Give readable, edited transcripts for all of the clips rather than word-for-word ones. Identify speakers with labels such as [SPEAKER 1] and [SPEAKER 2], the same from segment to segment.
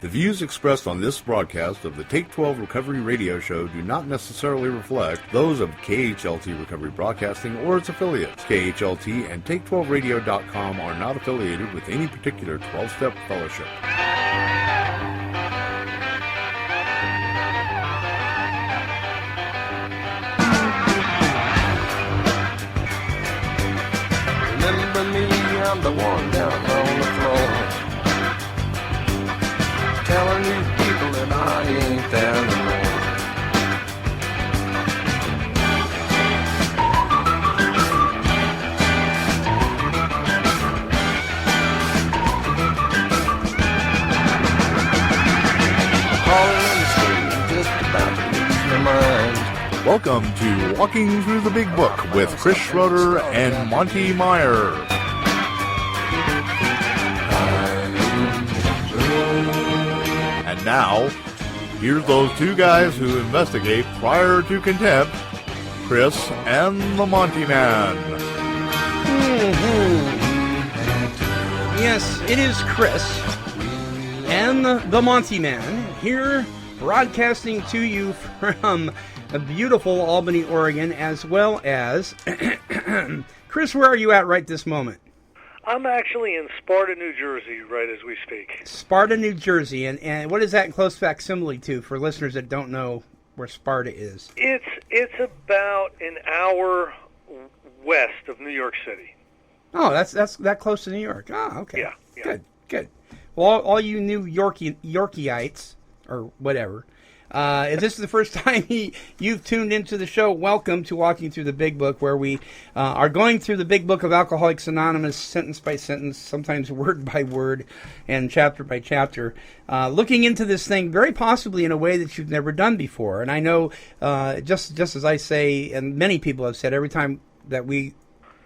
[SPEAKER 1] The views expressed on this broadcast of the Take 12 Recovery Radio Show do not necessarily reflect those of KHLT Recovery Broadcasting or its affiliates. KHLT and Take12Radio.com are not affiliated with any particular 12-step fellowship.
[SPEAKER 2] Remember me, I'm the one down on the floor, telling these people that I ain't there anymore. Calling in the street, just about to lose my mind.
[SPEAKER 1] Welcome to Walking Through the Big Book with Chris Schroeder and Monty Meyer. And now, here's those two guys who investigate prior to contempt, Chris and the Monty'man.
[SPEAKER 3] Yes, it is Chris and the Monty'man here broadcasting to you from a beautiful Albany, Oregon, as well as... Chris, where are you at right this moment?
[SPEAKER 4] I'm actually in Sparta, New Jersey, right as we speak.
[SPEAKER 3] Sparta, New Jersey, and what is that in close facsimile to for listeners that don't know where Sparta is?
[SPEAKER 4] It's about an hour west of New York City.
[SPEAKER 3] Oh, that's that close to New York. Oh, okay.
[SPEAKER 4] Yeah.
[SPEAKER 3] Good. Well, all you New Yorkieites, or whatever, if this is the first time you've tuned into the show, welcome to Walking Through the Big Book, where we are going through the Big Book of Alcoholics Anonymous, sentence by sentence, sometimes word by word, and chapter by chapter, looking into this thing very possibly in a way that you've never done before. And I know, just as I say, and many people have said, every time that we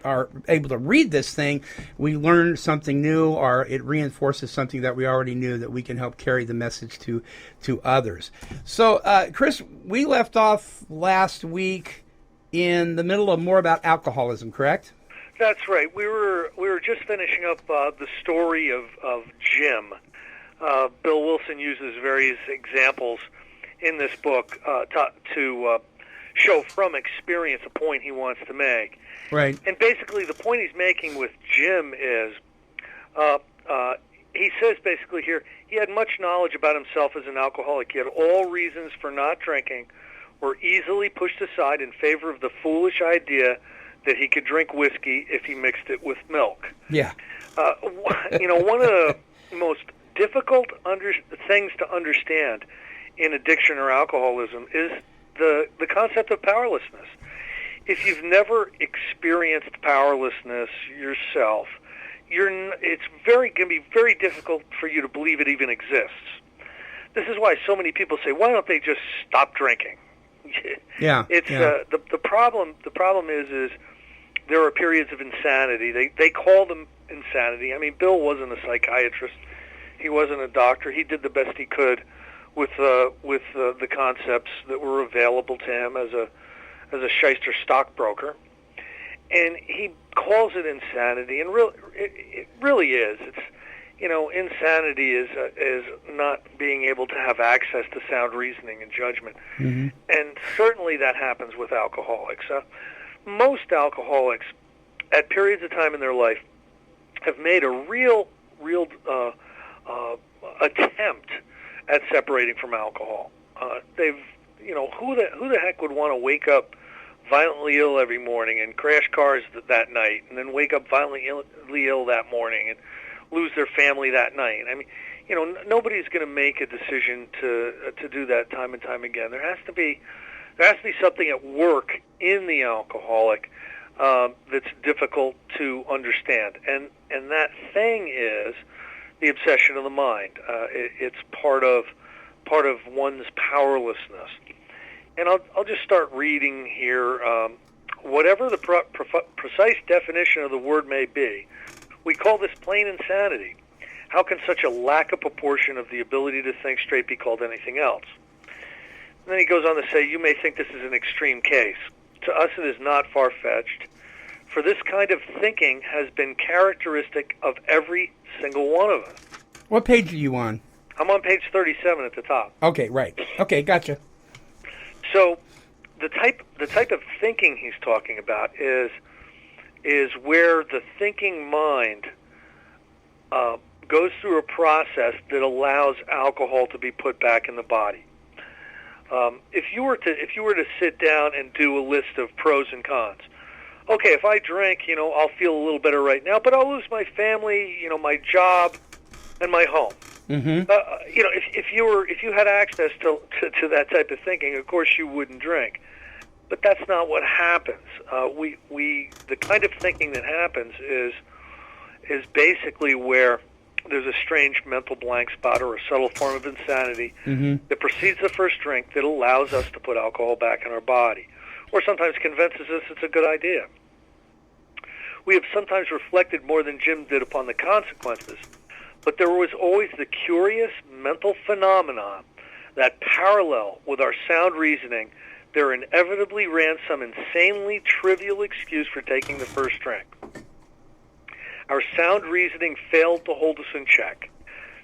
[SPEAKER 3] are able to read this thing, we learn something new, or it reinforces something that we already knew, that we can help carry the message to others. So, Chris, we left off last week in the middle of more about alcoholism, correct?
[SPEAKER 4] That's right. We were just finishing up the story of Jim. Bill Wilson uses various examples in this book to show from experience a point he wants to make.
[SPEAKER 3] Right.
[SPEAKER 4] And basically the point he's making with Jim is, he says basically here, he had much knowledge about himself as an alcoholic. He had all reasons for not drinking were easily pushed aside in favor of the foolish idea that he could drink whiskey if he mixed it with milk.
[SPEAKER 3] Yeah.
[SPEAKER 4] One of the most difficult things to understand in addiction or alcoholism is the concept of powerlessness. If you've never experienced powerlessness yourself, it's going to be very difficult for you to believe it even exists. This is why so many people say, "Why don't they just stop drinking?"
[SPEAKER 3] Yeah.
[SPEAKER 4] The problem. The problem is there are periods of insanity. They call them insanity. I mean, Bill wasn't a psychiatrist. He wasn't a doctor. He did the best he could with the concepts that were available to him as a shyster stockbroker, and he calls it insanity, and it really is. It's insanity is not being able to have access to sound reasoning and judgment, and certainly that happens with alcoholics. Most alcoholics, at periods of time in their life, have made a real attempt at separating from alcohol. They've who the heck would want to wake up violently ill every morning and crash cars that night, and then wake up violently ill that morning and lose their family that night? I mean, nobody's going to make a decision to do that time and time again. There has to be something at work in the alcoholic that's difficult to understand, and that thing is the obsession of the mind. It's part of one's powerlessness. And I'll just start reading here. Whatever the precise definition of the word may be, we call this plain insanity. How can such a lack of proportion of the ability to think straight be called anything else? And then he goes on to say, you may think this is an extreme case. To us it is not far-fetched, for this kind of thinking has been characteristic of every single one of us.
[SPEAKER 3] What page are you on?
[SPEAKER 4] I'm on page 37 at the top.
[SPEAKER 3] Okay, right. Okay, gotcha.
[SPEAKER 4] So the type of thinking he's talking about is where the thinking mind goes through a process that allows alcohol to be put back in the body. If you were to sit down and do a list of pros and cons, okay, if I drink, I'll feel a little better right now, but I'll lose my family, my job, and my home.
[SPEAKER 3] Mm-hmm.
[SPEAKER 4] If you had access to that type of thinking, of course you wouldn't drink. But that's not what happens. The kind of thinking that happens is basically where there's a strange mental blank spot or a subtle form of insanity that precedes the first drink that allows us to put alcohol back in our body, or sometimes convinces us it's a good idea. We have sometimes reflected more than Jim did upon the consequences, but there was always the curious mental phenomenon that parallel with our sound reasoning, there inevitably ran some insanely trivial excuse for taking the first drink. Our sound reasoning failed to hold us in check.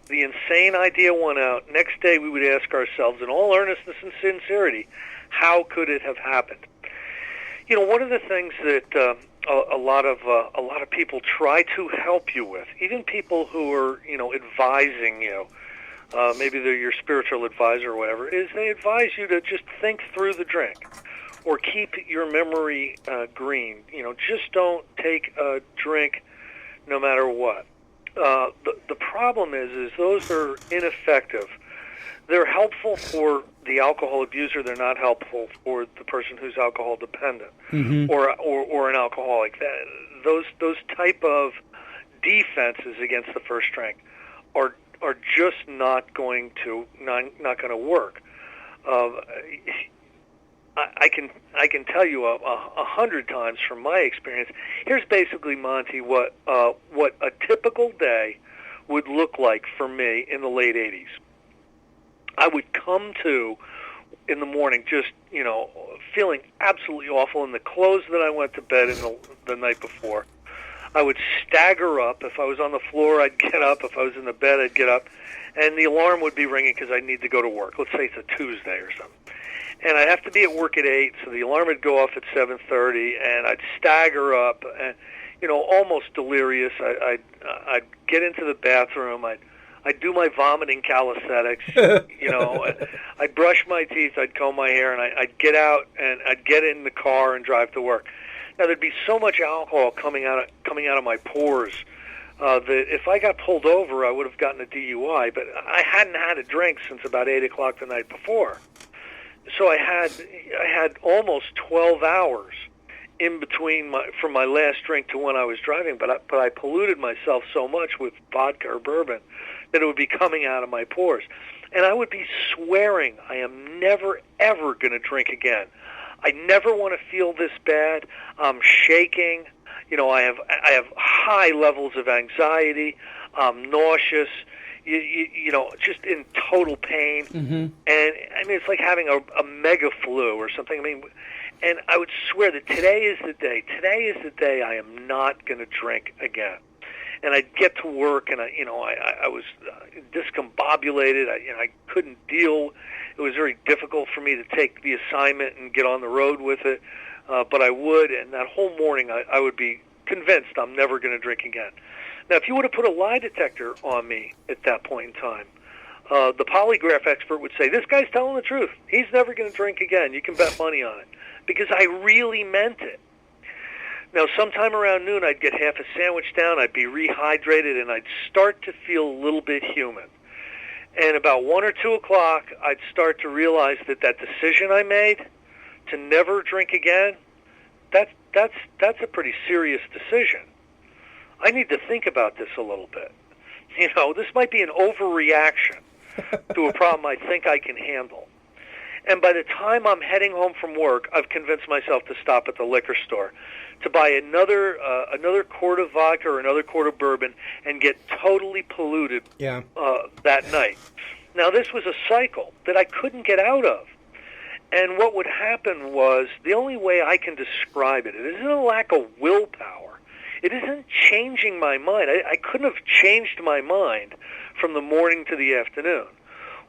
[SPEAKER 4] The insane idea won out. Next day we would ask ourselves in all earnestness and sincerity, how could it have happened? One of the things that a lot of people try to help you with, even people who are, advising you, maybe they're your spiritual advisor or whatever, is they advise you to just think through the drink or keep your memory green. Just don't take a drink no matter what. The problem is those are ineffective. They're helpful for the alcohol abuser. They're not helpful for the person who's alcohol dependent or an alcoholic. Those type of defenses against the first drink are just not going to work. I can tell you 100 times from my experience. Here's basically, Monty, what a typical day would look like for me in the late 80s. I would come to in the morning just, feeling absolutely awful in the clothes that I went to bed in the night before. I would stagger up. If I was on the floor, I'd get up. If I was in the bed, I'd get up. And the alarm would be ringing because I'd need to go to work. Let's say it's a Tuesday or something. And I'd have to be at work at 8, so the alarm would go off at 7:30, and I'd stagger up, and, almost delirious. I'd get into the bathroom. I'd do my vomiting calisthenics, I'd brush my teeth, I'd comb my hair, and I'd get out, and I'd get in the car and drive to work. Now, there'd be so much alcohol coming out of my pores that if I got pulled over, I would have gotten a DUI, but I hadn't had a drink since about 8 o'clock the night before. So I had almost 12 hours in between from my last drink to when I was driving, but I polluted myself so much with vodka or bourbon that it would be coming out of my pores. And I would be swearing, I am never, ever going to drink again. I never want to feel this bad. I'm shaking. I have high levels of anxiety. I'm nauseous. Just in total pain. And it's like having a mega flu or something. And I would swear that today is the day. Today is the day I am not going to drink again. And I'd get to work, and I was discombobulated. I couldn't deal. It was very difficult for me to take the assignment and get on the road with it. But I would, and that whole morning I would be convinced I'm never going to drink again. Now, if you would have put a lie detector on me at that point in time, the polygraph expert would say, this guy's telling the truth. He's never going to drink again. You can bet money on it. Because I really meant it. Now, sometime around noon, I'd get half a sandwich down, I'd be rehydrated, and I'd start to feel a little bit human. And about 1 or 2 o'clock, I'd start to realize that decision I made to never drink again, that's a pretty serious decision. I need to think about this a little bit. This might be an overreaction to a problem I think I can handle. And by the time I'm heading home from work, I've convinced myself to stop at the liquor store to buy another quart of vodka or another quart of bourbon and get totally polluted that night. Now, this was a cycle that I couldn't get out of. And what would happen was, the only way I can describe it isn't a lack of willpower. It isn't changing my mind. I couldn't have changed my mind from the morning to the afternoon.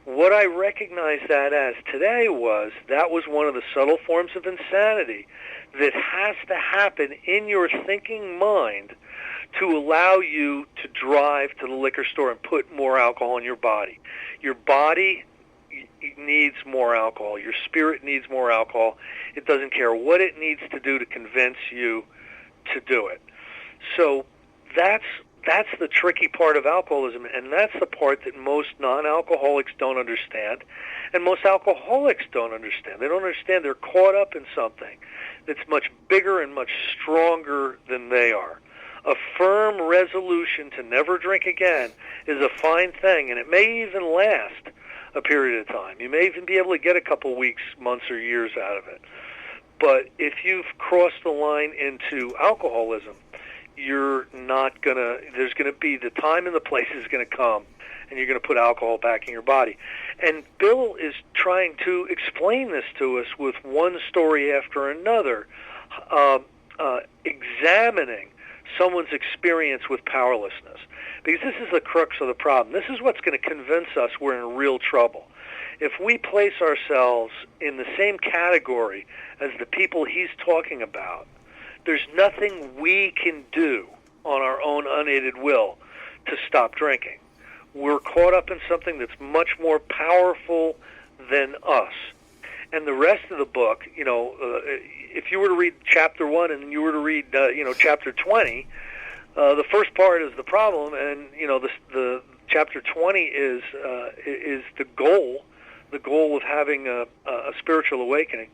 [SPEAKER 4] What I recognized that as today was that was one of the subtle forms of insanity that has to happen in your thinking mind to allow you to drive to the liquor store and put more alcohol in your body. Your body needs more alcohol. Your spirit needs more alcohol. It doesn't care what it needs to do to convince you to do it. So that's the tricky part of alcoholism, and that's the part that most non-alcoholics don't understand, and most alcoholics don't understand. They don't understand they're caught up in something that's much bigger and much stronger than they are. A firm resolution to never drink again is a fine thing, and it may even last a period of time. You may even be able to get a couple weeks, months, or years out of it. But if you've crossed the line into alcoholism, you're not going to, there's going to be, the time and the place is going to come, and you're going to put alcohol back in your body. And Bill is trying to explain this to us with one story after another, examining someone's experience with powerlessness. Because this is the crux of the problem. This is what's going to convince us we're in real trouble. If we place ourselves in the same category as the people he's talking about, there's nothing we can do on our own unaided will to stop drinking. We're caught up in something that's much more powerful than us. And the rest of the book, if you were to read chapter 1 and you were to read, chapter 20, the first part is the problem, and the chapter 20 is the goal of having a spiritual awakening.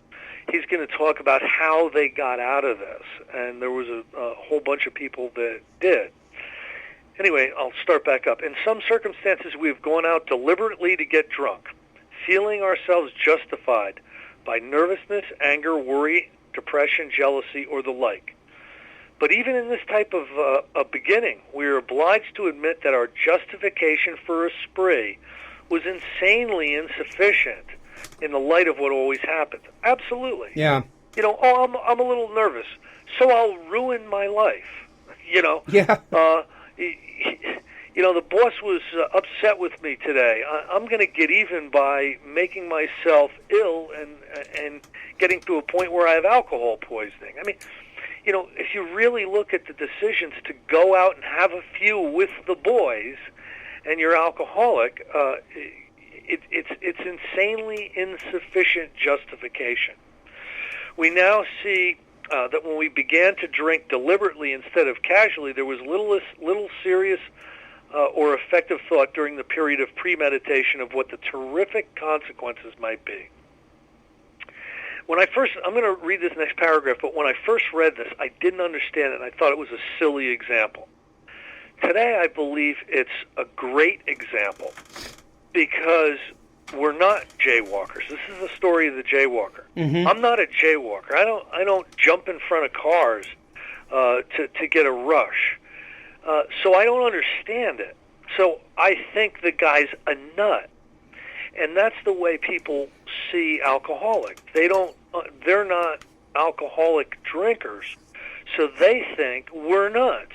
[SPEAKER 4] He's going to talk about how they got out of this, and there was a whole bunch of people that did. Anyway, I'll start back up. In some circumstances, we have gone out deliberately to get drunk, feeling ourselves justified by nervousness, anger, worry, depression, jealousy, or the like. But even in this type of a beginning, we are obliged to admit that our justification for a spree was insanely insufficient in the light of what always happened. Absolutely.
[SPEAKER 3] Yeah.
[SPEAKER 4] I'm a little nervous, so I'll ruin my life.
[SPEAKER 3] Yeah.
[SPEAKER 4] The boss was upset with me today. I'm going to get even by making myself ill and getting to a point where I have alcohol poisoning. I mean, if you really look at the decisions to go out and have a few with the boys, and you're alcoholic, it's insanely insufficient justification. We now see that when we began to drink deliberately instead of casually, there was little serious or effective thought during the period of premeditation of what the terrific consequences might be. I'm going to read this next paragraph, but when I first read this, I didn't understand it, and I thought it was a silly example. Today, I believe it's a great example because we're not jaywalkers. This is the story of the jaywalker. Mm-hmm. I'm not a jaywalker. I don't jump in front of cars to get a rush. So I don't understand it. So I think the guy's a nut. And that's the way people see alcoholics. They're not alcoholic drinkers, so they think we're nuts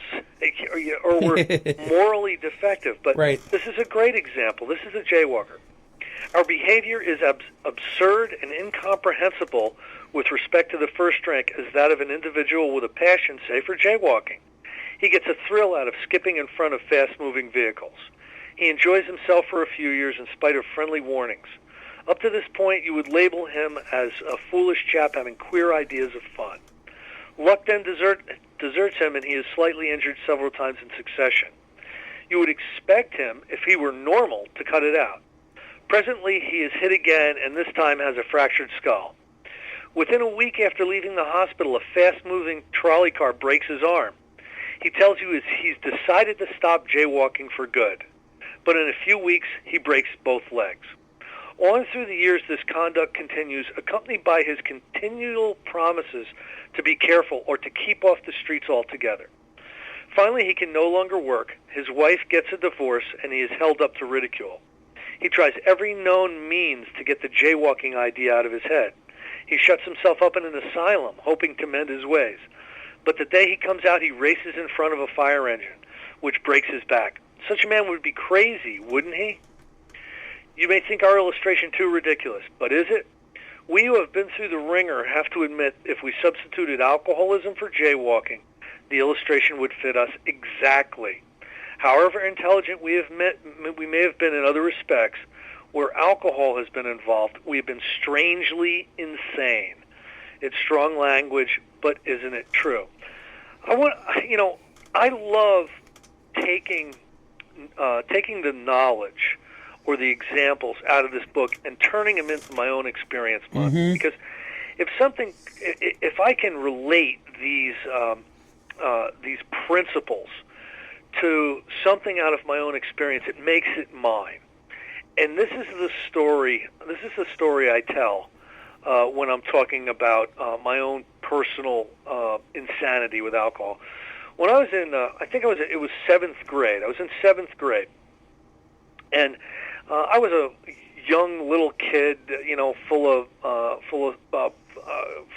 [SPEAKER 4] or we're morally defective. But
[SPEAKER 3] right.
[SPEAKER 4] This is a great example. This is a jaywalker. Our behavior is absurd and incomprehensible with respect to the first drink as that of an individual with a passion, say, for jaywalking. He gets a thrill out of skipping in front of fast-moving vehicles. He enjoys himself for a few years in spite of friendly warnings. Up to this point, you would label him as a foolish chap having queer ideas of fun. Luck then deserts him, and he is slightly injured several times in succession. You would expect him, if he were normal, to cut it out. Presently, he is hit again, and this time has a fractured skull. Within a week after leaving the hospital, a fast-moving trolley car breaks his arm. He tells you he's decided to stop jaywalking for good. But in a few weeks, he breaks both legs. On through the years, this conduct continues, accompanied by his continual promises to be careful or to keep off the streets altogether. Finally, he can no longer work. His wife gets a divorce, and he is held up to ridicule. He tries every known means to get the jaywalking idea out of his head. He shuts himself up in an asylum, hoping to mend his ways. But the day he comes out, he races in front of a fire engine, which breaks his back. Such a man would be crazy, wouldn't he? You may think our illustration too ridiculous, but is it? We who have been through the ringer have to admit if we substituted alcoholism for jaywalking, the illustration would fit us exactly. However intelligent we may have been in other respects, where alcohol has been involved, we have been strangely insane. It's strong language, but isn't it true? I love taking the knowledge or the examples out of this book and turning them into my own experience, because if I can relate these principles to something out of my own experience, it makes it mine. And this is the story I tell when I'm talking about my own personal insanity with alcohol. When I was in, it was 7th grade. I was in 7th grade, and I was a young little kid, full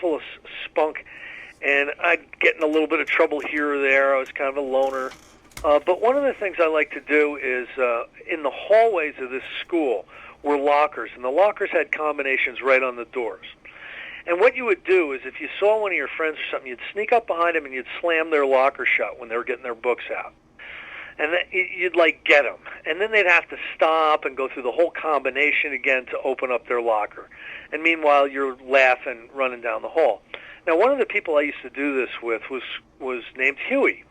[SPEAKER 4] of spunk, and I'd get in a little bit of trouble here or there. I was kind of a loner. But one of the things I like to do is in the hallways of this school were lockers, and the lockers had combinations right on the doors. And what you would do is if you saw one of your friends or something, you'd sneak up behind them and you'd slam their locker shut when they were getting their books out. And then you'd, get them. And then they'd have to stop and go through the whole combination again to open up their locker. And meanwhile, you're laughing, running down the hall. Now, one of the people I used to do this with was named Huey.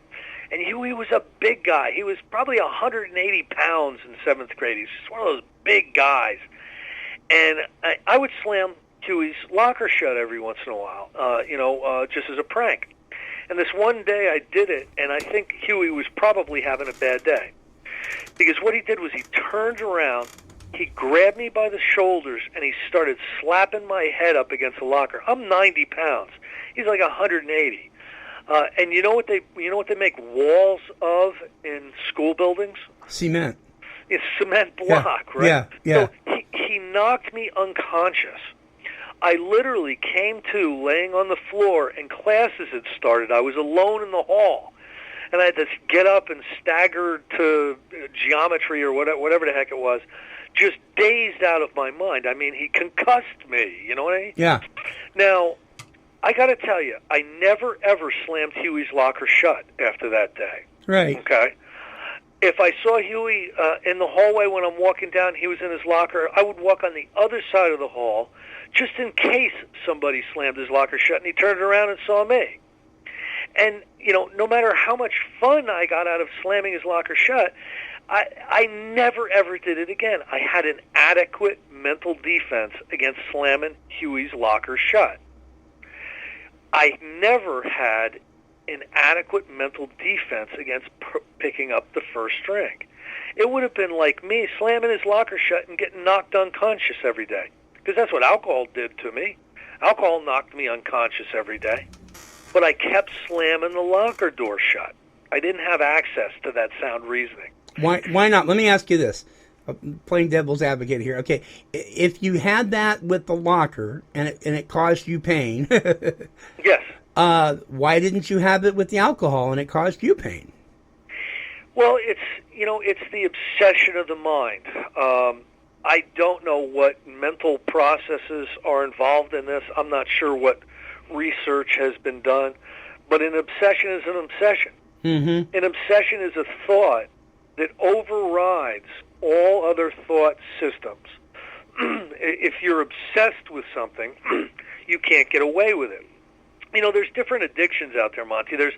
[SPEAKER 4] And Huey was a big guy. He was probably 180 pounds in 7th grade. He's just one of those big guys. And I would slam Huey's locker shut every once in a while, just as a prank. And this one day I did it, and I think Huey was probably having a bad day. Because what he did was he turned around, he grabbed me by the shoulders, and he started slapping my head up against the locker. I'm 90 pounds. He's like 180. And you know what they make walls of in school buildings?
[SPEAKER 3] Cement.
[SPEAKER 4] It's cement block, right?
[SPEAKER 3] Yeah.
[SPEAKER 4] So he knocked me unconscious. I literally came to laying on the floor, and classes had started. I was alone in the hall, and I had to get up and stagger to geometry or whatever the heck it was, just dazed out of my mind. I mean, he concussed me, you know what I mean?
[SPEAKER 3] Yeah.
[SPEAKER 4] Now, I got to tell you, I never, ever slammed Huey's locker shut after that day.
[SPEAKER 3] Right.
[SPEAKER 4] Okay? If I saw Huey in the hallway when I'm walking down, he was in his locker, I would walk on the other side of the hall just in case somebody slammed his locker shut, and he turned around and saw me. And, no matter how much fun I got out of slamming his locker shut, I never, ever did it again. I had an adequate mental defense against slamming Huey's locker shut. I never had an adequate mental defense against picking up the first drink. It would have been like me slamming his locker shut and getting knocked unconscious every day. Because that's what alcohol did to me. Alcohol knocked me unconscious every day. But I kept slamming the locker door shut. I didn't have access to that sound reasoning.
[SPEAKER 3] Why not? Let me ask you this. Playing devil's advocate here. Okay, if you had that with the locker and it caused you pain,
[SPEAKER 4] yes.
[SPEAKER 3] Why didn't you have it with the alcohol and it caused you pain?
[SPEAKER 4] Well, it's the obsession of the mind. I don't know what mental processes are involved in this. I'm not sure what research has been done, but an obsession is an obsession.
[SPEAKER 3] Mm-hmm.
[SPEAKER 4] An obsession is a thought that overrides all other thought systems. If you're obsessed with something, you can't get away with it. There's different addictions out there, Monty. There's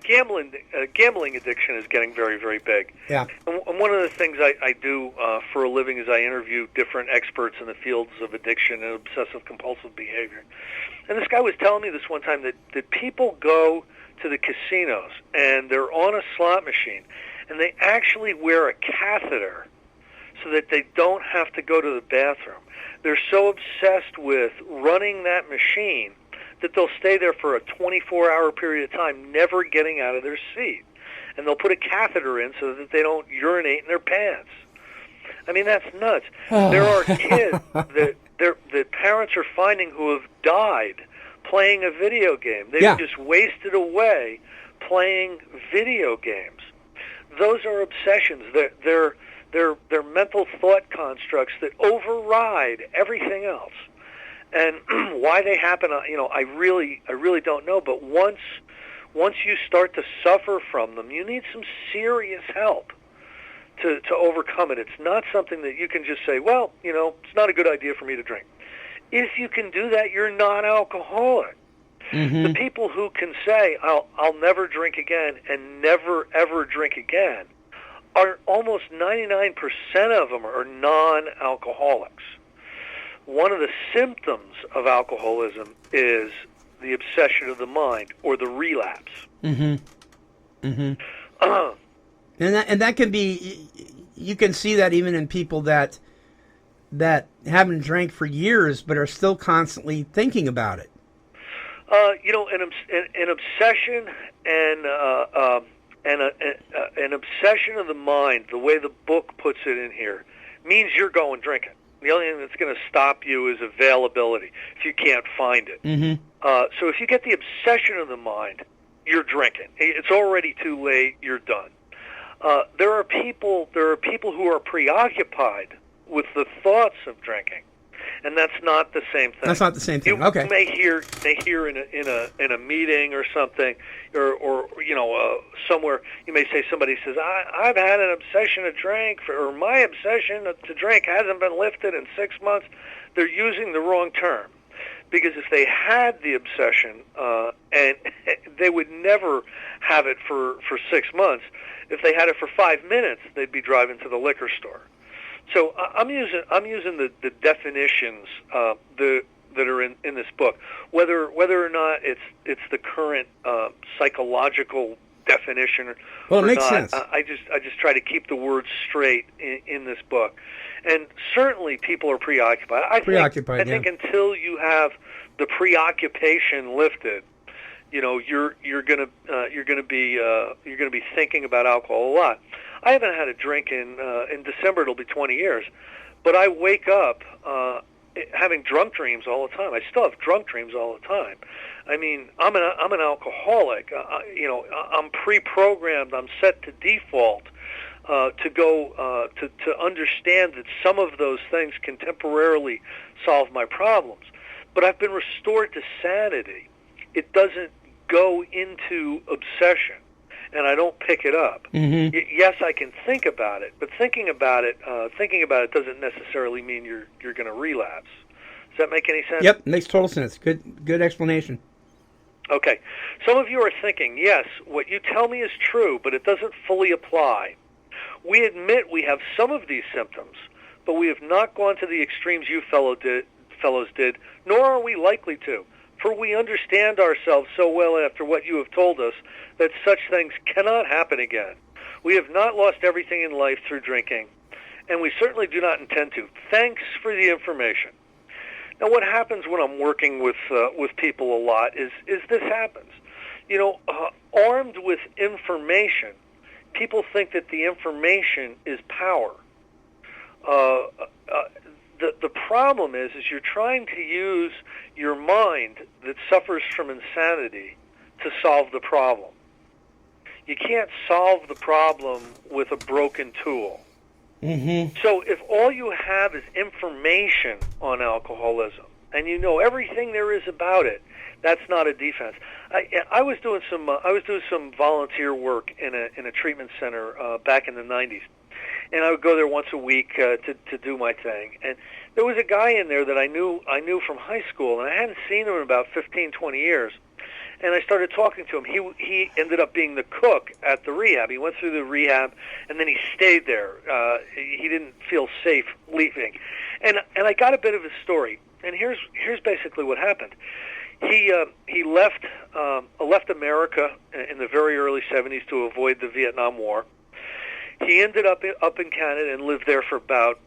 [SPEAKER 4] gambling addiction is getting very, very big.
[SPEAKER 3] Yeah.
[SPEAKER 4] And one of the things I do for a living is I interview different experts in the fields of addiction and obsessive-compulsive behavior. And this guy was telling me this one time that people go to the casinos and they're on a slot machine and they actually wear a catheter so that they don't have to go to the bathroom. They're so obsessed with running that machine that they'll stay there for a 24-hour period of time, never getting out of their seat. And they'll put a catheter in so that they don't urinate in their pants. I mean, that's nuts. There are kids that parents are finding who have died playing a video game. They've just wasted away playing video games. those are obsessions. They're mental thought constructs that override everything else. And why they happen, I really don't know. But once you start to suffer from them, you need some serious help to overcome it. It's not something that you can just say, well, it's not a good idea for me to drink. If you can do that, you're not alcoholic.
[SPEAKER 3] Mm-hmm.
[SPEAKER 4] The people who can say, I'll never drink again and never, ever drink again, are almost 99% of them are non-alcoholics. One of the symptoms of alcoholism is the obsession of the mind, or the relapse.
[SPEAKER 3] Mm-hmm. Mm-hmm. And that can be, you can see that even in people that haven't drank for years but are still constantly thinking about it.
[SPEAKER 4] An obsession and an obsession of the mind, the way the book puts it in here, means you're going drinking. The only thing that's going to stop you is availability, if you can't find it.
[SPEAKER 3] Mm-hmm.
[SPEAKER 4] So if you get the obsession of the mind, you're drinking. It's already too late. You're done. There are people who are preoccupied with the thoughts of drinking, and that's not the same thing.
[SPEAKER 3] That's not the same thing.
[SPEAKER 4] You
[SPEAKER 3] okay.
[SPEAKER 4] may hear in a meeting or something, or somewhere, you may say, somebody says, I've had an obsession to drink, or my obsession to drink hasn't been lifted in 6 months. They're using the wrong term, because if they had the obsession, and they would never have it for 6 months. If they had it for 5 minutes, they'd be driving to the liquor store. So I'm using the definitions that are in this book, whether or not it's the current psychological definition
[SPEAKER 3] well, it
[SPEAKER 4] or
[SPEAKER 3] makes
[SPEAKER 4] not.
[SPEAKER 3] sense.
[SPEAKER 4] I just try to keep the words straight in this book, and certainly people are preoccupied. I think until you have the preoccupation lifted, you're gonna be thinking about alcohol a lot. I haven't had a drink in December. It'll be 20 years, but I wake up having drunk dreams all the time. I still have drunk dreams all the time. I mean, I'm an alcoholic. I'm pre-programmed. I'm set to default to go to understand that some of those things can temporarily solve my problems. But I've been restored to sanity. It doesn't go into obsession, and I don't pick it up.
[SPEAKER 3] Mm-hmm.
[SPEAKER 4] Yes, I can think about it, but thinking about it doesn't necessarily mean you're going to relapse. Does that make any sense?
[SPEAKER 3] Yep, makes total sense. Good explanation.
[SPEAKER 4] Okay. Some of you are thinking, yes, what you tell me is true, but it doesn't fully apply. We admit we have some of these symptoms, but we have not gone to the extremes you fellows did, nor are we likely to. For we understand ourselves so well after what you have told us that such things cannot happen again. We have not lost everything in life through drinking, and we certainly do not intend to. Thanks for the information. Now, what happens when I'm working with people a lot is this happens. Armed with information, people think that the information is power. The problem is you're trying to use your mind that suffers from insanity to solve the problem. You can't solve the problem with a broken tool.
[SPEAKER 3] Mm-hmm.
[SPEAKER 4] So if all you have is information on alcoholism, and you know everything there is about it, that's not a defense. I was doing some volunteer work in a treatment center back in the 90s. And I would go there once a week to do my thing. And there was a guy in there that I knew from high school, and I hadn't seen him in about 15, 20 years. And I started talking to him. He ended up being the cook at the rehab. He went through the rehab, and then he stayed there. He didn't feel safe leaving. And I got a bit of his story. And here's basically what happened. He left America in the very early 70s to avoid the Vietnam War. He ended up in Canada and lived there for about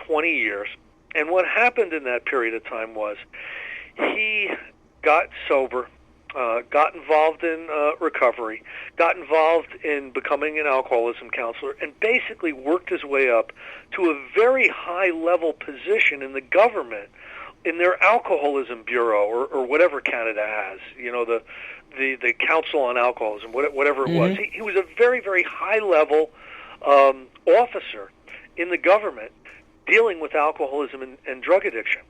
[SPEAKER 4] 20 years. And what happened in that period of time was he got sober, got involved in recovery, got involved in becoming an alcoholism counselor, and basically worked his way up to a very high-level position in the government in their alcoholism bureau or whatever Canada has, the Council on Alcoholism, whatever it was. He was a very, very high-level officer in the government dealing with alcoholism and drug addiction.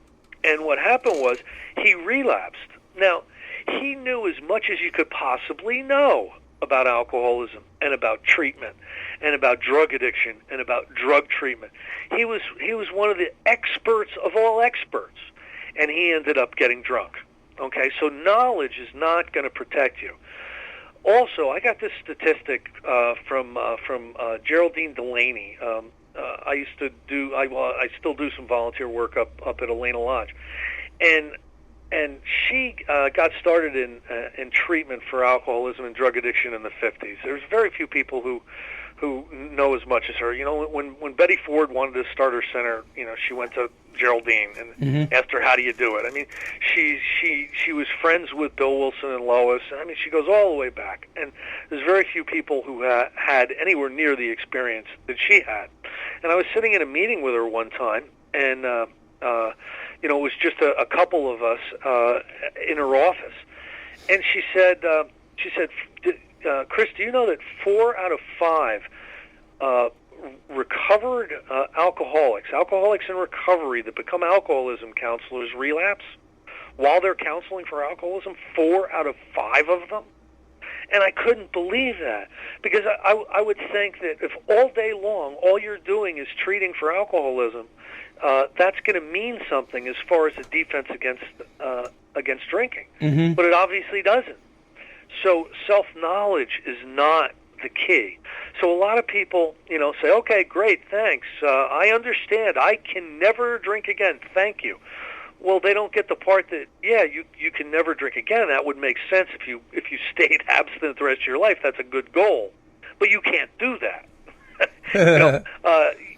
[SPEAKER 4] And what happened was he relapsed. Now, he knew as much as you could possibly know about alcoholism and about treatment and about drug addiction and about drug treatment. He was one of the experts of all experts, and he ended up getting drunk. Okay, so knowledge is not going to protect you. Also, I got this statistic from Geraldine Delaney. I still do some volunteer work up at Elena Lodge, and she got started in treatment for alcoholism and drug addiction in the 50s. There's very few people who know as much as her. When Betty Ford wanted to start her center, she went to Geraldine and asked her, how do you do it? I mean, she was friends with Bill Wilson and Lois. I mean, she goes all the way back. And there's very few people who had anywhere near the experience that she had. And I was sitting in a meeting with her one time, and it was just a couple of us in her office. And she said, Chris, do you know that 4 out of 5 recovered alcoholics in recovery that become alcoholism counselors relapse while they're counseling for alcoholism? 4 out of 5 of them? And I couldn't believe that, because I would think that if all day long all you're doing is treating for alcoholism, that's going to mean something as far as a defense against drinking. But it obviously doesn't. So self-knowledge is not the key. So a lot of people, say, okay, great, thanks. I understand. I can never drink again. Thank you. Well, they don't get the part that, you can never drink again. That would make sense if you stayed abstinent the rest of your life. That's a good goal. But you can't do that.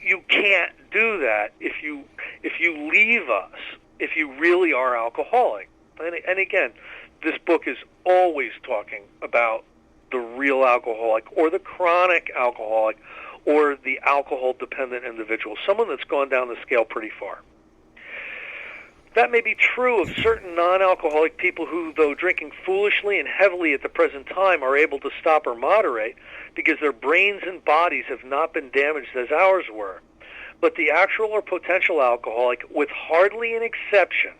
[SPEAKER 4] You can't do that if you leave us, if you really are alcoholic. And again, this book is always talking about the real alcoholic or the chronic alcoholic or the alcohol-dependent individual, someone that's gone down the scale pretty far. That may be true of certain non-alcoholic people who, though drinking foolishly and heavily at the present time, are able to stop or moderate because their brains and bodies have not been damaged as ours were. But the actual or potential alcoholic, with hardly an exception,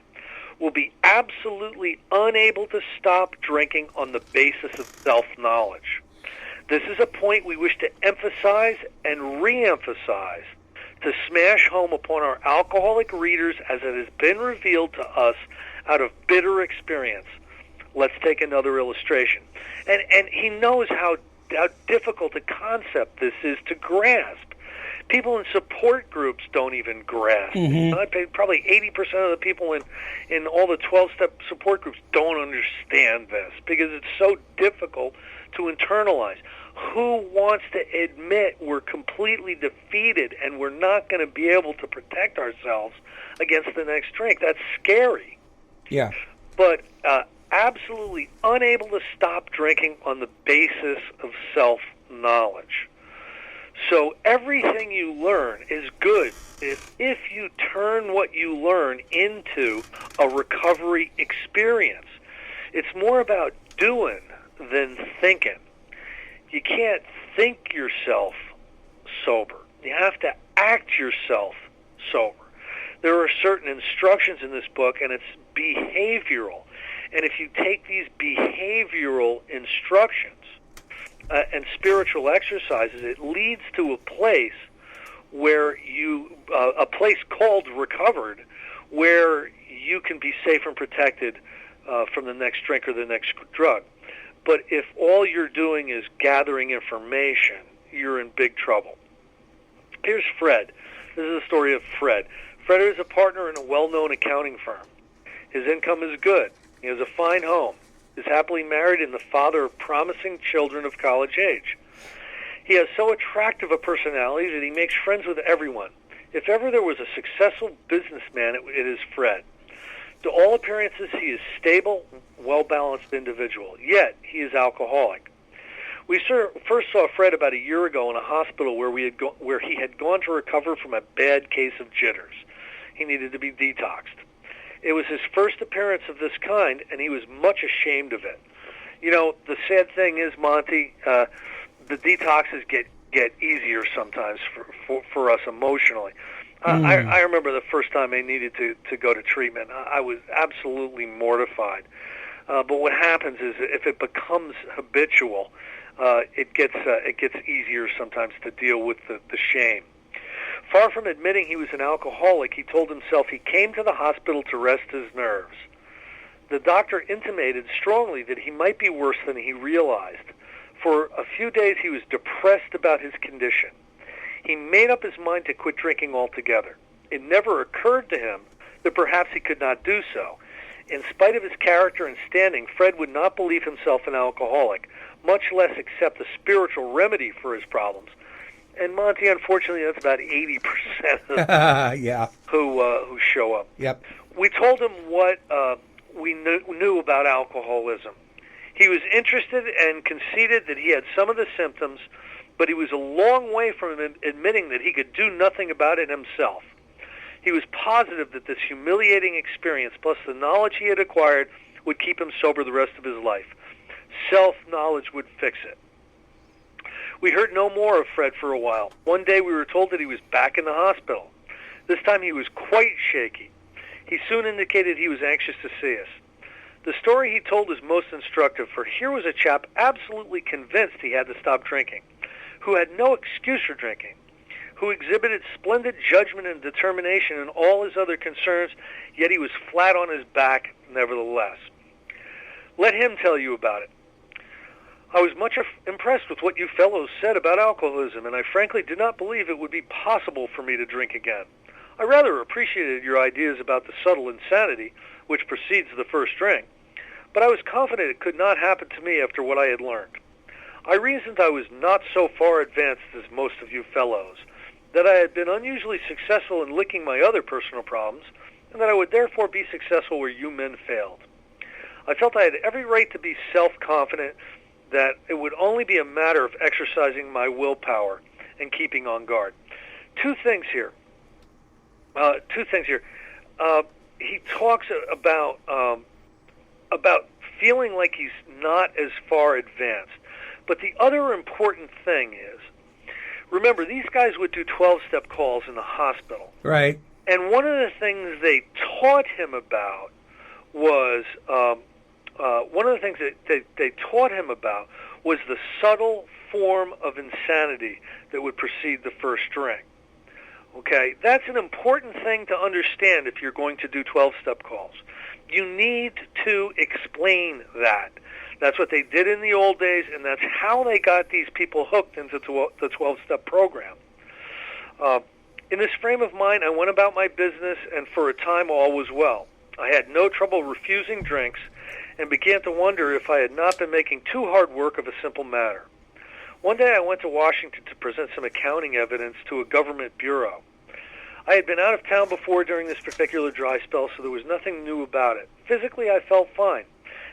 [SPEAKER 4] will be absolutely unable to stop drinking on the basis of self-knowledge. This is a point we wish to emphasize and re-emphasize to smash home upon our alcoholic readers as it has been revealed to us out of bitter experience. Let's take another illustration. And he knows how difficult a concept this is to grasp. People in support groups don't even grasp. Probably 80% of the people in all the 12-step support groups don't understand this because it's so difficult to internalize. Who wants to admit we're completely defeated and we're not going to be able to protect ourselves against the next drink? That's scary.
[SPEAKER 3] Yeah.
[SPEAKER 4] But absolutely unable to stop drinking on the basis of self-knowledge. So everything you learn is good if you turn what you learn into a recovery experience. It's more about doing than thinking. You can't think yourself sober. You have to act yourself sober. There are certain instructions in this book, and it's behavioral. And if you take these behavioral instructions and spiritual exercises, it leads to a place where a place called recovered, where you can be safe and protected from the next drink or the next drug. But if all you're doing is gathering information, you're in big trouble. Here's Fred. This is the story of Fred. Fred is a partner in a well-known accounting firm. His income is good. He has a fine home, is happily married, and the father of promising children of college age. He has so attractive a personality that he makes friends with everyone. If ever there was a successful businessman, it is Fred. To all appearances, he is stable, well-balanced individual, yet he is alcoholic. We first saw Fred about a year ago in a hospital where he had gone to recover from a bad case of jitters. He needed to be detoxed. It was his first appearance of this kind, and he was much ashamed of it. You know, the sad thing is, Monty, the detoxes get easier sometimes for us emotionally. I remember the first time I needed to go to treatment. I was absolutely mortified. But what happens is, if it becomes habitual, it gets easier sometimes to deal with the shame. Far from admitting he was an alcoholic, he told himself he came to the hospital to rest his nerves. The doctor intimated strongly that he might be worse than he realized. For a few days he was depressed about his condition. He made up his mind to quit drinking altogether. It never occurred to him that perhaps he could not do so. In spite of his character and standing, Fred would not believe himself an alcoholic, much less accept a spiritual remedy for his problems. And Monty, unfortunately, that's about 80% of
[SPEAKER 3] yeah.
[SPEAKER 4] who show up.
[SPEAKER 3] Yep.
[SPEAKER 4] We told him what we knew about alcoholism. He was interested and conceded that he had some of the symptoms, but he was a long way from admitting that he could do nothing about it himself. He was positive that this humiliating experience, plus the knowledge he had acquired, would keep him sober the rest of his life. Self-knowledge would fix it. We heard no more of Fred for a while. One day we were told that he was back in the hospital. This time he was quite shaky. He soon indicated he was anxious to see us. The story he told is most instructive, for here was a chap absolutely convinced he had to stop drinking, who had no excuse for drinking, who exhibited splendid judgment and determination in all his other concerns, yet he was flat on his back nevertheless. Let him tell you about it. I was much impressed with what you fellows said about alcoholism, and I frankly did not believe it would be possible for me to drink again. I rather appreciated your ideas about the subtle insanity which precedes the first drink, but I was confident it could not happen to me after what I had learned. I reasoned I was not so far advanced as most of you fellows, that I had been unusually successful in licking my other personal problems, and that I would therefore be successful where you men failed. I felt I had every right to be self-confident, that it would only be a matter of exercising my willpower and keeping on guard. Two things here. He talks about feeling like he's not as far advanced. But the other important thing is, remember, these guys would do 12-step calls in the hospital.
[SPEAKER 3] Right.
[SPEAKER 4] And one of the things they taught him about was the subtle form of insanity that would precede the first drink. Okay, that's an important thing to understand if you're going to do 12-step calls. You need to explain that. That's what they did in the old days, and that's how they got these people hooked into the 12-step program. In this frame of mind, I went about my business, and for a time all was well. I had no trouble refusing drinks, and began to wonder if I had not been making too hard work of a simple matter. One day I went to Washington to present some accounting evidence to a government bureau. I had been out of town before during this particular dry spell, so there was nothing new about it. Physically, I felt fine.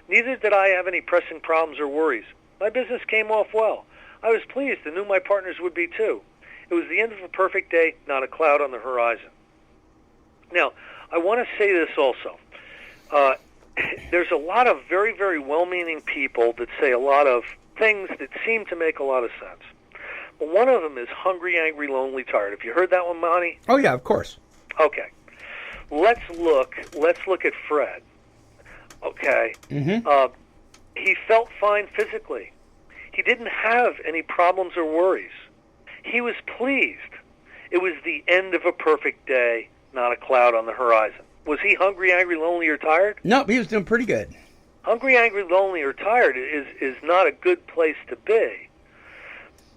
[SPEAKER 4] Neither did I have any pressing problems or worries. My business came off well. I was pleased and knew my partners would be too. It was the end of a perfect day, not a cloud on the horizon. Now, I want to say this also. There's a lot of very, very well-meaning people that say a lot of things that seem to make a lot of sense. But one of them is hungry, angry, lonely, tired. Have you heard that one, Monty?
[SPEAKER 3] Oh, yeah, of course.
[SPEAKER 4] Okay. Let's look at Fred. Okay.
[SPEAKER 3] Mm-hmm.
[SPEAKER 4] He felt fine physically. He didn't have any problems or worries. He was pleased. It was the end of a perfect day, not a cloud on the horizon. Was he hungry, angry, lonely, or tired?
[SPEAKER 3] No, he was doing pretty good.
[SPEAKER 4] Hungry, angry, lonely, or tired is not a good place to be.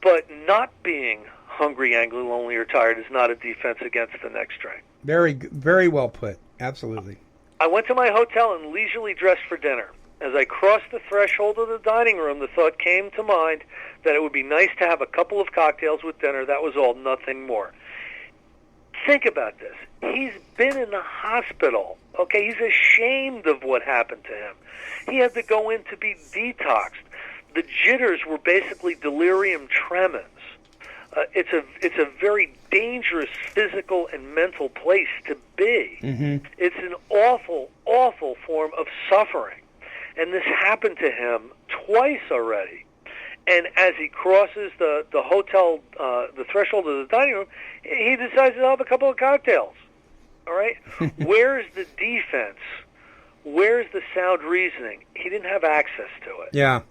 [SPEAKER 4] But not being hungry, angry, lonely, or tired is not a defense against the next drink.
[SPEAKER 3] Very, very well put. Absolutely.
[SPEAKER 4] I went to my hotel and leisurely dressed for dinner. As I crossed the threshold of the dining room, the thought came to mind that it would be nice to have a couple of cocktails with dinner. That was all, nothing more. Think about this. He's been in the hospital. Okay, he's ashamed of what happened to him. He had to go in to be detoxed. The jitters were basically delirium tremens. It's a very dangerous physical and mental place to be.
[SPEAKER 3] Mm-hmm.
[SPEAKER 4] It's an awful, awful form of suffering. And this happened to him twice already. And as he crosses the hotel, the threshold of the dining room, he decides to have a couple of cocktails. All right? Where's the defense? Where's the sound reasoning? He didn't have access to it.
[SPEAKER 3] Yeah.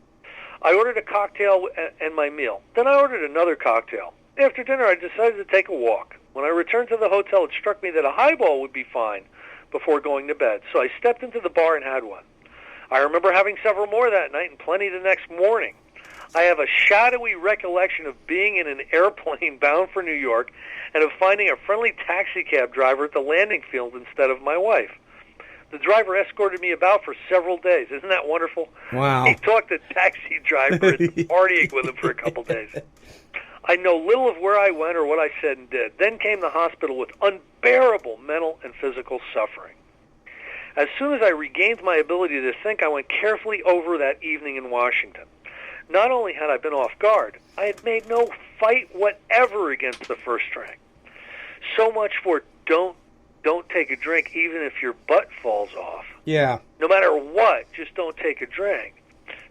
[SPEAKER 4] I ordered a cocktail and my meal. Then I ordered another cocktail. After dinner, I decided to take a walk. When I returned to the hotel, it struck me that a highball would be fine before going to bed. So I stepped into the bar and had one. I remember having several more that night and plenty the next morning. I have a shadowy recollection of being in an airplane bound for New York and of finding a friendly taxi cab driver at the landing field instead of my wife. The driver escorted me about for several days. Isn't that wonderful?
[SPEAKER 3] Wow.
[SPEAKER 4] He talked the taxi driver into partying with him for a couple days. I know little of where I went or what I said and did. Then came the hospital with unbearable mental and physical suffering. As soon as I regained my ability to think, I went carefully over that evening in Washington. Not only had I been off guard, I had made no fight whatever against the first drink. So much for don't take a drink even if your butt falls off.
[SPEAKER 3] Yeah.
[SPEAKER 4] No matter what, just don't take a drink.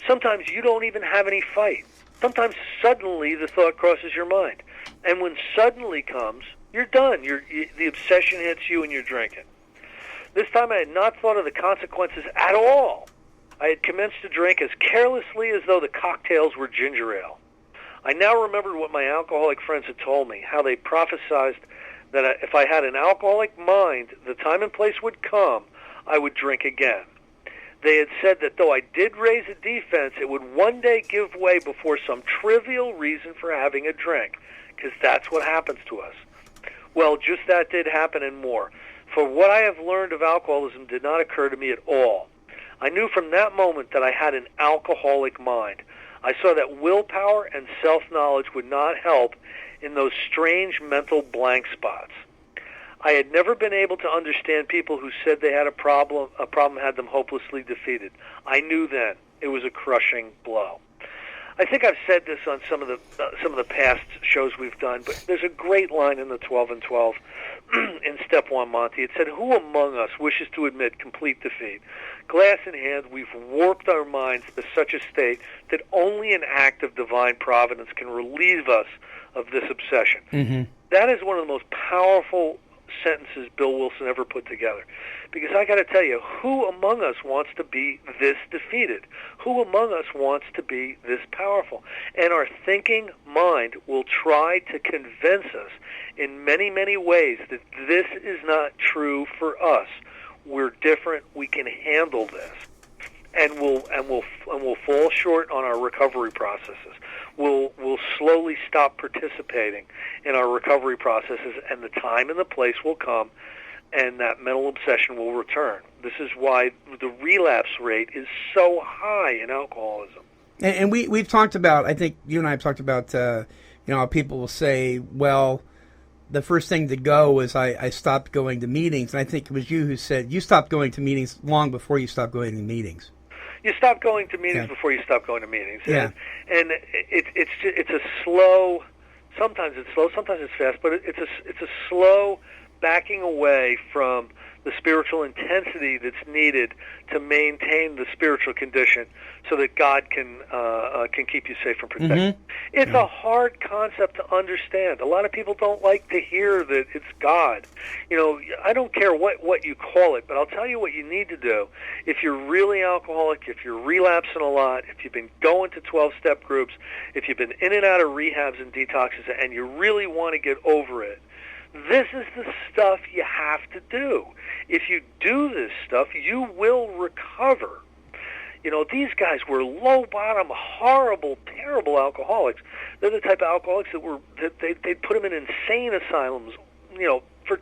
[SPEAKER 4] Sometimes you don't even have any fight. Sometimes suddenly the thought crosses your mind. And when suddenly comes, you're done. The obsession hits you and you're drinking. This time I had not thought of the consequences at all. I had commenced to drink as carelessly as though the cocktails were ginger ale. I now remembered what my alcoholic friends had told me, how they prophesied that if I had an alcoholic mind, the time and place would come, I would drink again. They had said that though I did raise a defense, it would one day give way before some trivial reason for having a drink, because that's what happens to us. Well, just that did happen and more. For what I have learned of alcoholism did not occur to me at all. I knew from that moment that I had an alcoholic mind. I saw that willpower and self-knowledge would not help in those strange mental blank spots. I had never been able to understand people who said they had a problem had them hopelessly defeated. I knew then it was a crushing blow. I think I've said this on some of the past shows we've done, but there's a great line in the 12 and 12 in Step 1, Monty. It said, "Who among us wishes to admit complete defeat? Glass in hand, we've warped our minds to such a state that only an act of divine providence can relieve us of this obsession." Mm-hmm. That is one of the most powerful sentences Bill Wilson ever put together. Because I got to tell you, who among us wants to be this defeated? Who among us wants to be this powerful? And our thinking mind will try to convince us in many, many ways that this is not true for us. We're different. We can handle this. And we'll fall short on our recovery processes. We'll slowly stop participating in our recovery processes, and the time and the place will come, and that mental obsession will return. This is why the relapse rate is so high in alcoholism.
[SPEAKER 3] And we've talked about, I think you and I have talked about, how people will say, well, the first thing to go was I stopped going to meetings. And I think it was you who said you stopped going to meetings long before you stopped going to meetings.
[SPEAKER 4] You stop going to meetings before you stop going to meetings.
[SPEAKER 3] Yeah.
[SPEAKER 4] And it's a slow, sometimes it's slow, sometimes it's fast, but it's a slow backing away from the spiritual intensity that's needed to maintain the spiritual condition so that God can keep you safe and protect you.
[SPEAKER 3] Mm-hmm.
[SPEAKER 4] It's a hard concept to understand. A lot of people don't like to hear that it's God. I don't care what you call it, but I'll tell you what you need to do. If you're really alcoholic, if you're relapsing a lot, if you've been going to 12-step groups, if you've been in and out of rehabs and detoxes, and you really want to get over it, this is the stuff you have to do. If you do this stuff, you will recover. These guys were low-bottom, horrible, terrible alcoholics. They're the type of alcoholics that they'd put them in insane asylums. For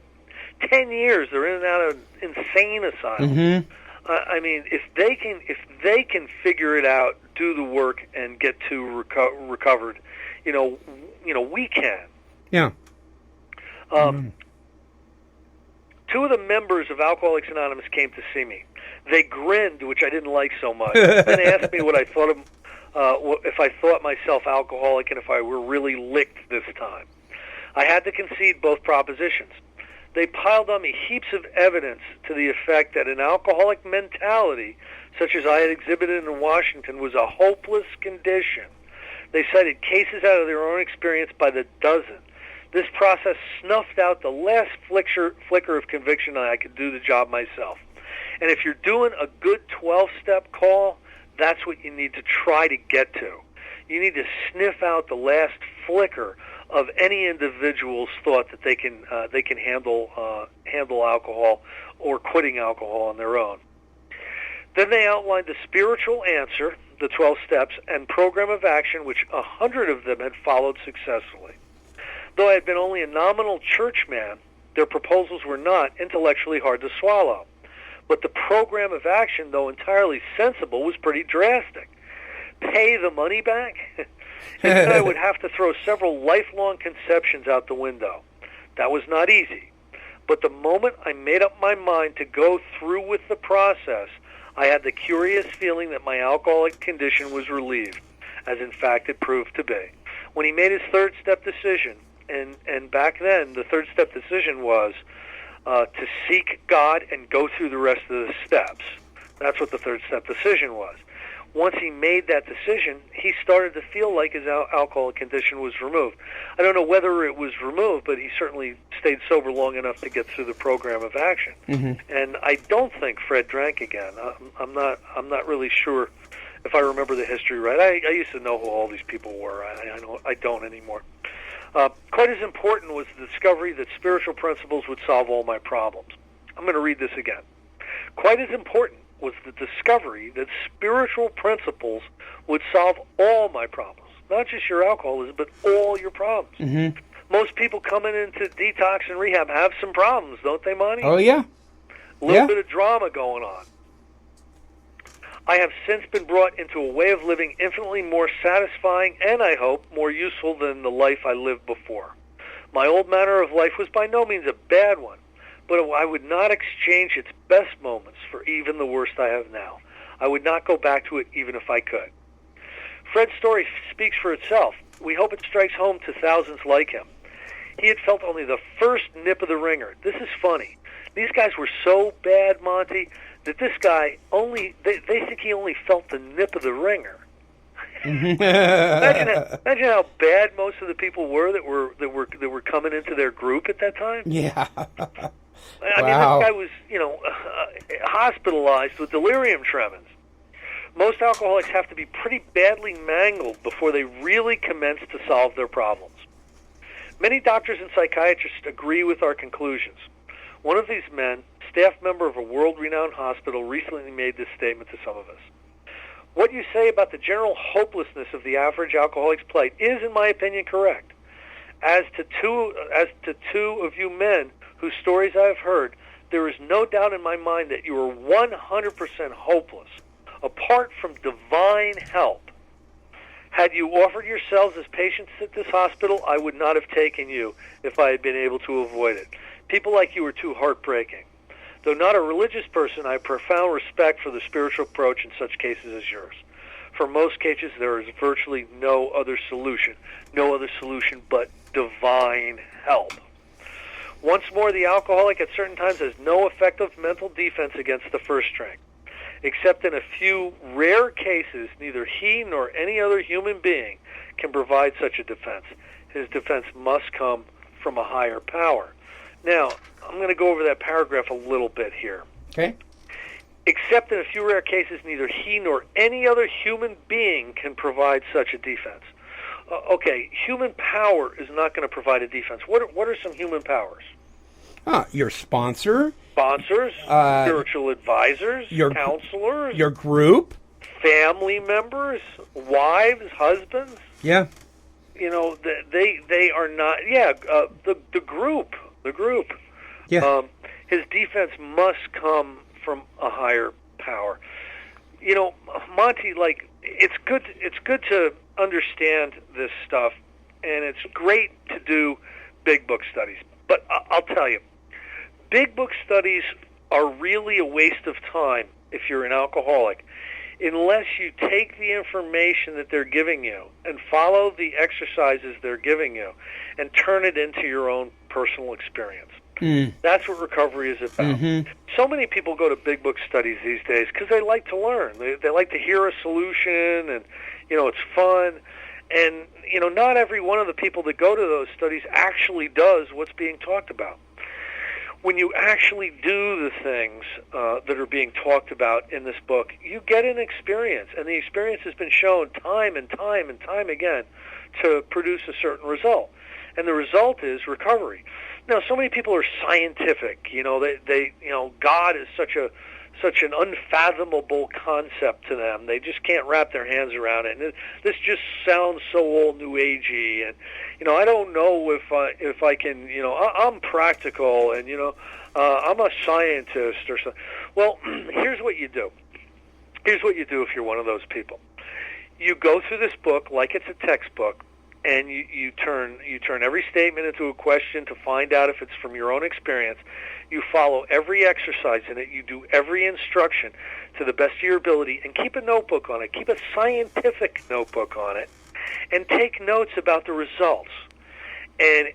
[SPEAKER 4] 10 years, they're in and out of insane asylums. Mm-hmm. I mean, if they can figure it out, do the work, and get to recovered, we can.
[SPEAKER 3] Yeah.
[SPEAKER 4] Two of the members of Alcoholics Anonymous came to see me. They grinned, which I didn't like so much. Then asked me what I thought of, if I thought myself alcoholic and if I were really licked this time. I had to concede both propositions. They piled on me heaps of evidence to the effect that an alcoholic mentality, such as I had exhibited in Washington, was a hopeless condition. They cited cases out of their own experience by the dozen. This process snuffed out the last flicker of conviction that I could do the job myself. And if you're doing a good 12-step call, that's what you need to try to get to. You need to sniff out the last flicker of any individual's thought that they can handle alcohol or quitting alcohol on their own. Then they outlined the spiritual answer, the 12 steps, and program of action, which 100 of them had followed successfully. Though I had been only a nominal churchman, their proposals were not intellectually hard to swallow. But the program of action, though entirely sensible, was pretty drastic. Pay the money back? And then I would have to throw several lifelong conceptions out the window. That was not easy. But the moment I made up my mind to go through with the process, I had the curious feeling that my alcoholic condition was relieved, as in fact it proved to be. When he made his third-step decision, and back then the third-step decision was to seek God and go through the rest of the steps. That's what the third-step decision was. Once he made that decision, he started to feel like his alcoholic condition was removed. I don't know whether it was removed, but he certainly stayed sober long enough to get through the program of action. Mm-hmm. And I don't think Fred drank again. I'm not really sure if I remember the history right. I used to know who all these people were. I don't anymore. Quite as important was the discovery that spiritual principles would solve all my problems. I'm going to read this again. Quite as important was the discovery that spiritual principles would solve all my problems. Not just your alcoholism, but all your problems. Mm-hmm. Most people coming into detox and rehab have some problems, don't they, Monty?
[SPEAKER 3] Oh, yeah.
[SPEAKER 4] A little bit of drama going on. I have since been brought into a way of living infinitely more satisfying and, I hope, more useful than the life I lived before. My old manner of life was by no means a bad one, but I would not exchange its best moments for even the worst I have now. I would not go back to it even if I could. Fred's story speaks for itself. We hope it strikes home to thousands like him. He had felt only the first nip of the ringer. This is funny. These guys were so bad, Monty, that this guy they think he only felt the nip of the ringer. Imagine how bad most of the people were that were coming into their group at that time.
[SPEAKER 3] Yeah.
[SPEAKER 4] I mean, this guy was, hospitalized with delirium tremens. Most alcoholics have to be pretty badly mangled before they really commence to solve their problems. Many doctors and psychiatrists agree with our conclusions. One of these men, staff member of a world-renowned hospital, recently made this statement to some of us. What you say about the general hopelessness of the average alcoholic's plight is, in my opinion, correct. As to two of you men whose stories I have heard, there is no doubt in my mind that you are 100% hopeless, apart from divine help. Had you offered yourselves as patients at this hospital, I would not have taken you if I had been able to avoid it. People like you are too heartbreaking. Though not a religious person, I have profound respect for the spiritual approach in such cases as yours. For most cases, there is virtually no other solution but divine help. Once more, the alcoholic at certain times has no effective mental defense against the first drink. Except in a few rare cases, neither he nor any other human being can provide such a defense. His defense must come from a higher power. Now, I'm going to go over that paragraph a little bit here.
[SPEAKER 3] Okay.
[SPEAKER 4] Except in a few rare cases, neither he nor any other human being can provide such a defense. Okay, human power is not going to provide a defense. What are some human powers?
[SPEAKER 3] Your sponsor.
[SPEAKER 4] Sponsors, spiritual advisors, counselors.
[SPEAKER 3] Your group.
[SPEAKER 4] Family members, wives, husbands.
[SPEAKER 3] Yeah.
[SPEAKER 4] They are not, the group. Yeah. His defense must come from a higher power. Monty, it's good to understand this stuff, and it's great to do big book studies. But I'll tell you, big book studies are really a waste of time if you're an alcoholic, unless you take the information that they're giving you and follow the exercises they're giving you and turn it into your own personal experience. That's what recovery is about. So many people go to big book studies these days because they like to learn. They like to hear a solution, and it's fun. And not every one of the people that go to those studies actually does what's being talked about. When you actually do the things that are being talked about in this book, you get an experience, and the experience has been shown time and time and time again to produce a certain result. And the result is recovery. Now, so many people are scientific. They God is such an unfathomable concept to them. They just can't wrap their hands around it. And this just sounds so old New Agey. And I don't know if I can. I'm practical, and I'm a scientist or something. Well, here's what you do. Here's what you do if you're one of those people. You go through this book like it's a textbook, and you turn every statement into a question to find out if it's from your own experience. You follow every exercise in it. You do every instruction to the best of your ability, and keep a notebook on it. Keep a scientific notebook on it, and take notes about the results. And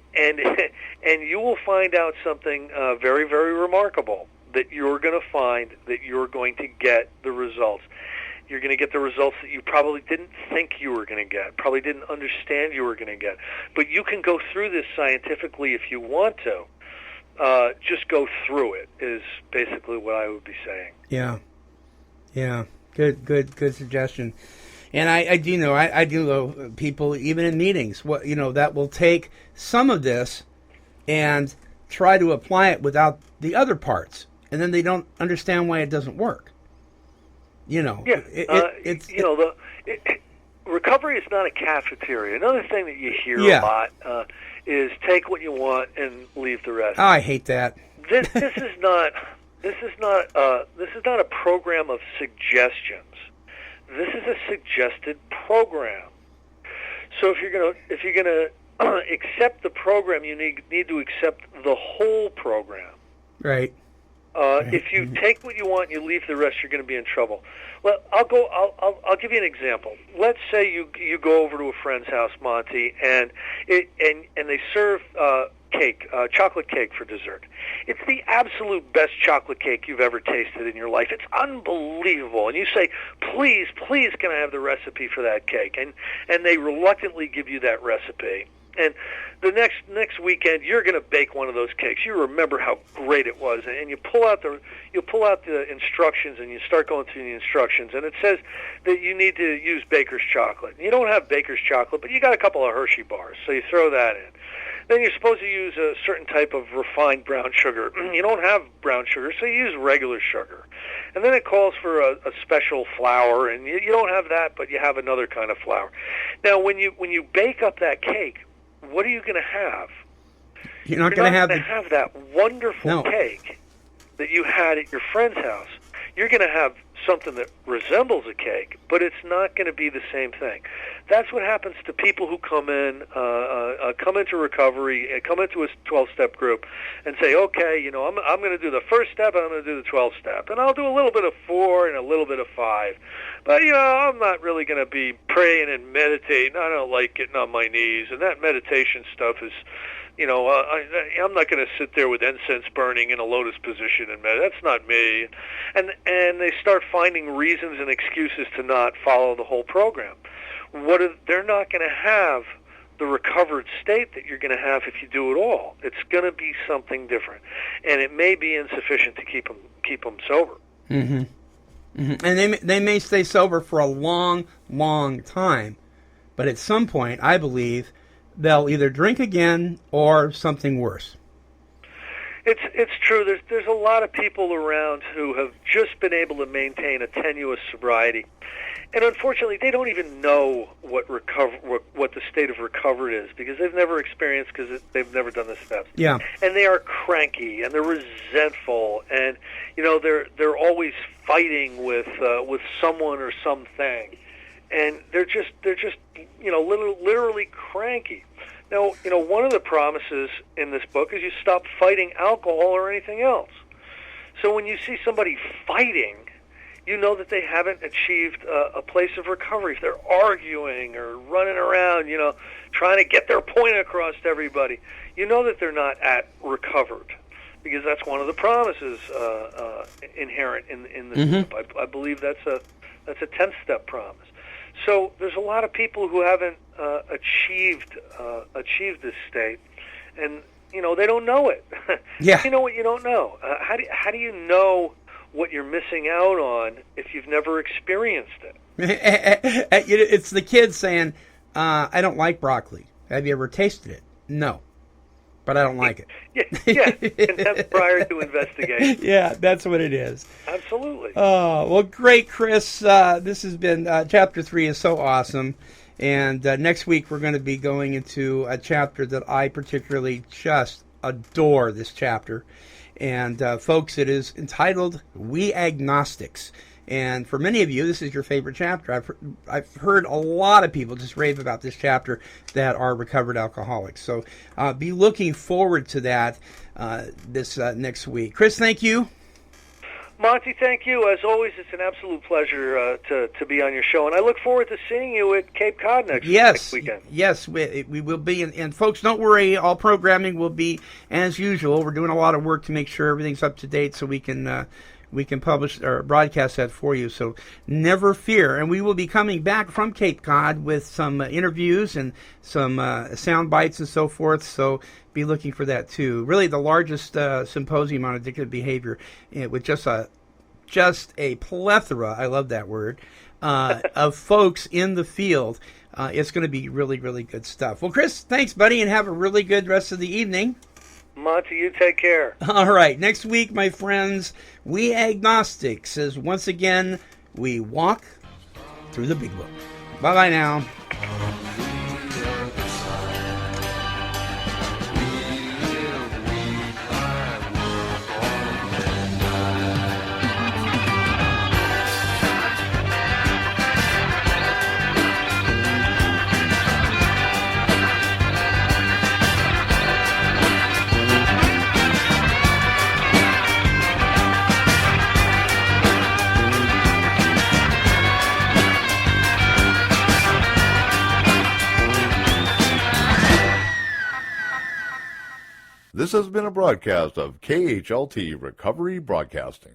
[SPEAKER 4] you will find out something very, very remarkable, that you're going to find that you're going to get the results. You're going to get the results that you probably didn't think you were going to get, probably didn't understand you were going to get. But you can go through this scientifically if you want to. Just go through it is basically what I would be saying.
[SPEAKER 3] Yeah. Good suggestion. And I do know people, even in meetings, that will take some of this and try to apply it without the other parts, and then they don't understand why it doesn't work.
[SPEAKER 4] Recovery is not a cafeteria. Another thing that you hear a lot is take what you want and leave the rest.
[SPEAKER 3] Oh, I hate that.
[SPEAKER 4] This is not a program of suggestions. This is a suggested program. So if you're gonna accept the program, you need to accept the whole program.
[SPEAKER 3] Right.
[SPEAKER 4] If you take what you want and you leave the rest, you're going to be in trouble. Well, I'll give you an example. Let's say you go over to a friend's house, Monty, and they serve cake, chocolate cake for dessert. It's the absolute best chocolate cake you've ever tasted in your life. It's unbelievable. And you say, please, can I have the recipe for that cake? And they reluctantly give you that recipe. And the next weekend, you're going to bake one of those cakes. You remember how great it was, and you pull out the instructions, and you start going through the instructions, and it says that you need to use baker's chocolate. You don't have baker's chocolate, but you got a couple of Hershey bars, so you throw that in. Then you're supposed to use a certain type of refined brown sugar. You don't have brown sugar, so you use regular sugar. And then it calls for a special flour, and you don't have that, but you have another kind of flour. Now, when you bake up that cake, what are you going to have?
[SPEAKER 3] You're not going to
[SPEAKER 4] have that wonderful cake that you had at your friend's house. You're going to have something that resembles a cake, but it's not going to be the same thing. That's what happens to people who come into recovery, come into a 12-step group, and say, okay, I'm going to do the first step, and I'm going to do the 12-step, and I'll do a little bit of 4 and a little bit of 5. But, I'm not really going to be praying and meditating. I don't like getting on my knees, and that meditation stuff is, I'm not going to sit there with incense burning in a lotus position and meditate. That's not me. And they start finding reasons and excuses to not follow the whole program. They're not going to have the recovered state that you're going to have if you do it all. It's going to be something different, and it may be insufficient to keep them sober.
[SPEAKER 3] Mm-hmm. Mm-hmm. And they may stay sober for a long, long time, but at some point, I believe, they'll either drink again or something worse.
[SPEAKER 4] It's true. There's a lot of people around who have just been able to maintain a tenuous sobriety, and unfortunately, they don't even know what the state of recovery is, because they've never experienced, because they've never done the steps.
[SPEAKER 3] Yeah.
[SPEAKER 4] And they are cranky, and they're resentful, and they're always fighting with someone or something, and they're just literally cranky. Now, one of the promises in this book is you stop fighting alcohol or anything else. So when you see somebody fighting, you know that they haven't achieved a place of recovery. If they're arguing or running around, trying to get their point across to everybody, you know that they're not at recovered. because that's one of the promises inherent in the group. I believe that's a 10th step promise. So there's a lot of people who haven't achieved this state, and they don't know it.
[SPEAKER 3] Yeah.
[SPEAKER 4] You know what you don't know. How do you know what you're missing out on if you've never experienced it?
[SPEAKER 3] It's the kids saying, "I don't like broccoli. Have you ever tasted it?" No, but I don't like it.
[SPEAKER 4] Yeah, contempt prior to investigation.
[SPEAKER 3] Yeah, that's what it is.
[SPEAKER 4] Absolutely.
[SPEAKER 3] Oh, well, great, Chris. This has been Chapter 3 is so awesome. And next week we're going to be going into a chapter that I particularly just adore, this chapter. And folks, it is entitled We Agnostics. And for many of you, this is your favorite chapter. I've heard a lot of people just rave about this chapter that are recovered alcoholics. So be looking forward to that this next week. Chris, thank you.
[SPEAKER 4] Monty, thank you. As always, it's an absolute pleasure to be on your show, and I look forward to seeing you at Cape Cod next weekend.
[SPEAKER 3] Yes, we will be. And folks, don't worry, all programming will be as usual. We're doing a lot of work to make sure everything's up to date so we can publish or broadcast that for you. So never fear. And we will be coming back from Cape Cod with some interviews and some sound bites and so forth. So be looking for that too. Really the largest symposium on addictive behavior with just a plethora, I love that word, of folks in the field. It's going to be really, really good stuff. Well, Chris, thanks, buddy, and have a really good rest of the evening.
[SPEAKER 4] Monty, you take care.
[SPEAKER 3] All right. Next week, my friends, We Agnostics, as once again, we walk through the big book. Bye-bye now.
[SPEAKER 1] This has been a broadcast of KHLT Recovery Broadcasting.